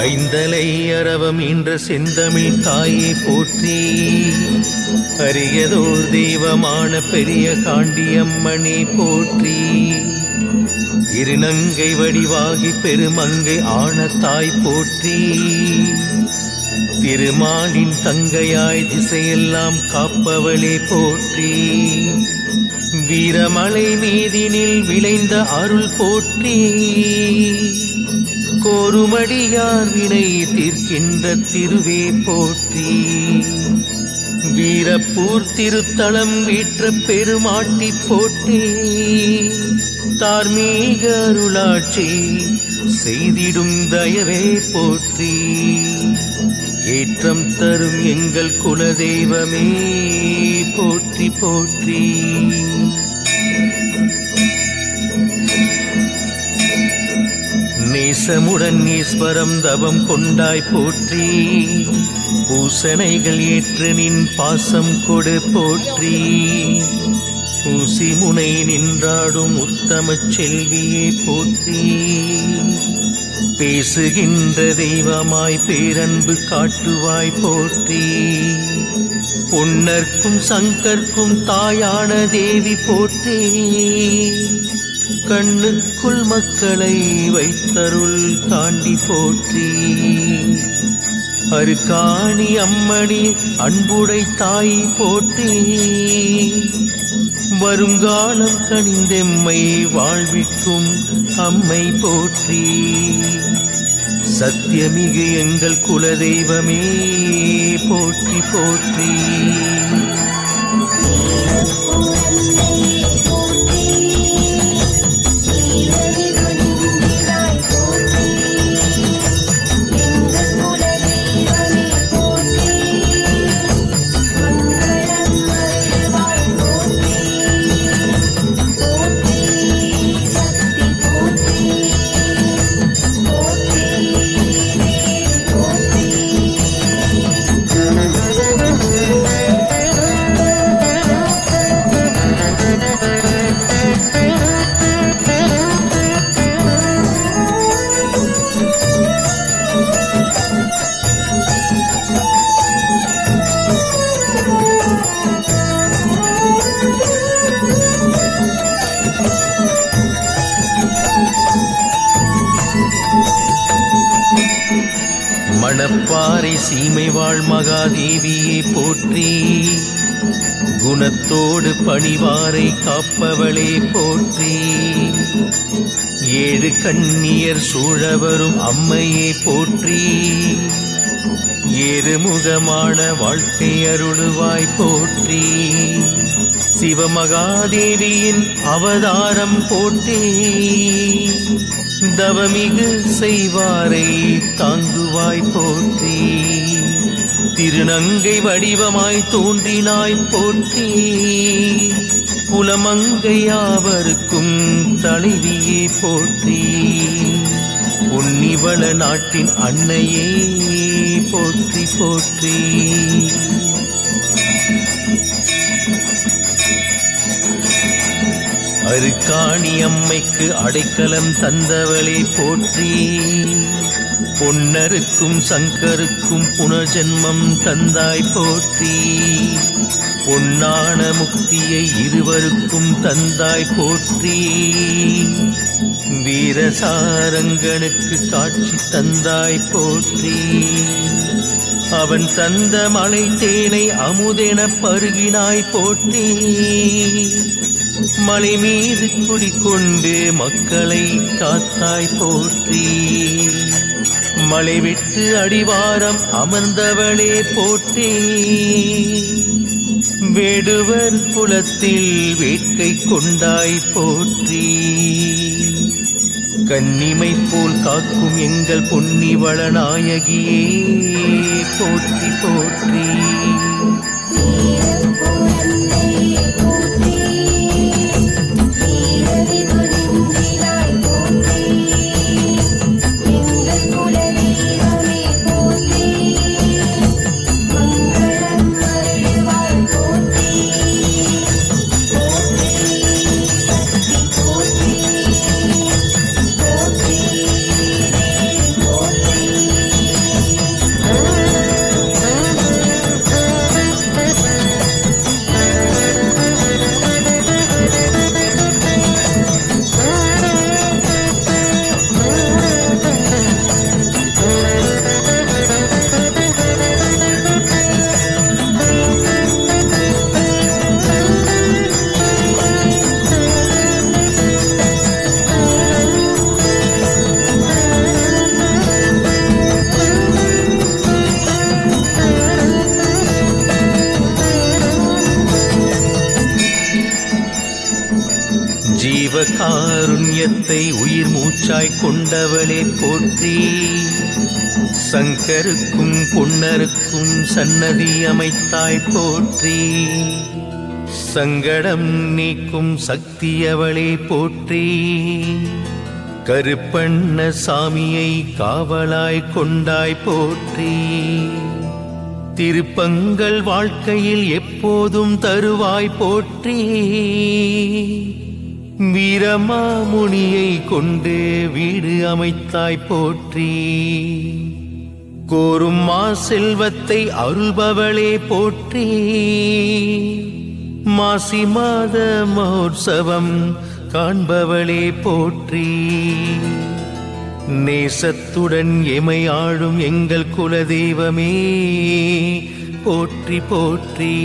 ஐந்தலை அரவம் என்ற செந்தமிழ் தாயே போற்றி. அரியதோர் தெய்வமான பெரிய காண்டியம்மனே போற்றி. இருநங்கை வடிவாகி பெருமங்கை ஆன தாய் போற்றி. திருமாலின் தங்கையாய் திசையெல்லாம் காப்பவளே போற்றி. வீரமலை மீதினில் விளைந்த அருள் போற்றி. கோருமடியார் வினை தீர்க்கின்ற திருவே போற்றி. வீரப்பூர் திருத்தலம் வீற்ற பெருமாட்டி போற்றி. தார்மீக அருளாட்சி செய்திடும் தயவே போற்றி. ஏற்றம் தரும் எங்கள் குலதெய்வமே போற்றி போற்றி. நேசமுடன் ஈஸ்வரம் தவம் கொண்டாய் போற்றி. பூசணைகள் ஏற்று நின் பாசம் கொடு போற்றி. ஊசி முனை நின்றாடும் உத்தம செல்வியே போற்றி. பேசுகின்ற தெய்வமாய் பேரன்பு காட்டுவாய் போற்றி. பொன்னர்க்கும் சங்கர்க்கும் தாயான தேவி போற்றி. கண்ணுக்குள் மக்களை வைத்தருள் தாண்டி போற்றி. அருக்காணி அம்மணி அன்புடை தாய் போற்றி. வருங்காலம் கனிந்தெம்மை வாழ்விக்கும் அம்மை போற்றி. சத்தியமிகு எங்கள் குலதெய்வமே போற்றி போற்றி. மணப்பாறை சீமை வாழ் மகாதேவியே போற்றி. குணத்தோடு பணிவாரை காப்பவளே போற்றி. ஏழு கண்ணியர் சூழவரும் அம்மையே போற்றி. ஏறுமுகமான வாழ்க்கை அருளுவாய் போற்றி. சிவமகாதேவியின் அவதாரம் போற்றி. தவமிகு செய்வாரை தாங்குவாய் போற்றி. திருநங்கை வடிவமாய் தோன்றினாய் போற்றி. குலமங்கையாவருக்கும் தலைவியே போற்றி. பொன்னிவள நாட்டின் அன்னையே போற்றி போற்றி. அருக்காணி அம்மைக்கு அடைக்கலம் தந்தவளே போற்றி. பொன்னருக்கும் சங்கருக்கும் புனர்ஜென்மம் தந்தாய் போற்றி. பொன்னான முக்தியை இருவருக்கும் தந்தாய் போற்றி. வீரசாரங்கனுக்கு காட்சி தந்தாய் போற்றி. அவன் தந்த மலை தேனை அமுதென பருகினாய் போற்றி. மலை மீது குடிக்கொண்டு மக்களை காத்தாய் போற்றி. மலை விட்டு அடிவாரம் அமர்ந்தவளே போற்றி. வேடுவர் குலத்தில் வேட்கை கொண்டாய் போற்றி. கன்னிமை போல் காக்கும் எங்கள் பொன்னிவள நாயகியே போற்றி போற்றி. சக்தியாய் கொண்டவளே போற்றி. சங்கருக்கும் பொன்னருக்கும் சன்னதி அமைத்தாய் போற்றி. சங்கடம் நீக்கும் சக்தியவளே போற்றி. கருப்பண்ண சாமியை காவலாய் கொண்டாய் போற்றி. திருப்பங்கள் வாழ்க்கையில் எப்போதும் தருவாய் போற்றி. வீரமாமுனியை கொண்டு வீடு அமைத்தாய் போற்றி. கோரும் மா செல்வத்தை அருள்பவளே போற்றி. மாசி மாத மகோற்சவம் காண்பவளே போற்றி. நேசத்துடன் எமை ஆளும் எங்கள் குலதெய்வமே போற்றி போற்றி.